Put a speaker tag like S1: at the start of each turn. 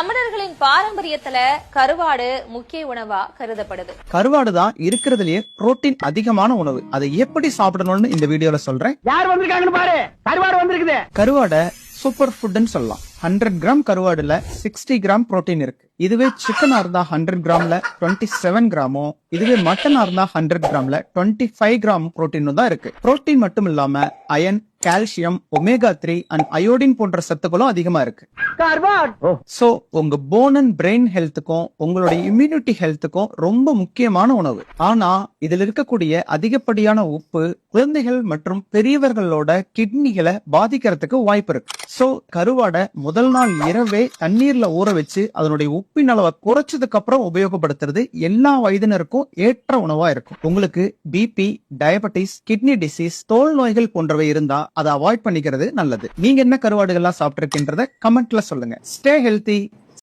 S1: தமிழர்களின் பாரம்பரியத்துல கருவாடு முக்கிய உணவா கருதப்படுது.
S2: கருவாடு தான் இருக்கிறதுலயே புரோட்டீன் அதிகமான உணவு. அதை எப்படி சாப்பிடணும்னு இந்த வீடியோல சொல்றேன்.
S3: யார் வந்திருக்காங்கன்னு பாரு. கருவாடு வந்திருக்குது.
S2: கருவாட சூப்பர் ஃபுட்னு சொல்லலாம். 100 கிராம் கருவாடுல 60 கிராம் புரோட்டீன் இருக்கு. இதுவே சிக்கனா இருந்தா 100 கிராம்ல 27 கிராமோ, இதுவே மட்டனா இருந்தா 100 கிராம்ல 25 கிராம் புரோட்டீனும் தான் இருக்கு. புரோட்டீன் மட்டும் இல்லாம iron, calcium, omega 3 and iodine போன்ற சத்துக்களும் அதிகமா இருக்கு. சோ உங்க போன் அண்ட் பிரெயின் ஹெல்த்துக்கும் உங்களுடைய இம்யூனிட்டி ஹெல்த்துக்கும் ரொம்ப முக்கியமான உணவு. ஆனா இதுல இருக்கக்கூடிய அதிகப்படியான உப்பு குழந்தைகள் மற்றும் பெரியவர்களோட கிட்னிகளை பாதிக்கிறதுக்கு வாய்ப்பு இருக்கு. சோ கருவாட முதல் நாள் இரவே தண்ணீர்ல ஊற வச்சு அதனுடைய உப்பின் அளவை குறைச்சதுக்கு அப்புறம் உபயோகப்படுத்துறது எல்லா வயதினருக்கும் ஏற்ற உணவா இருக்கும். உங்களுக்கு பிபி, டயபெட்டிஸ், கிட்னி டிசீஸ், தோல் நோய்கள் போன்றவை இருந்தா அதை அவாய்ட் பண்ணிக்கிறது நல்லது. நீங்க என்ன கருவாடுகள்லாம் சாப்பிட்டு இருக்கின்றத கமெண்ட்ல சொல்லுங்க. Stay healthy.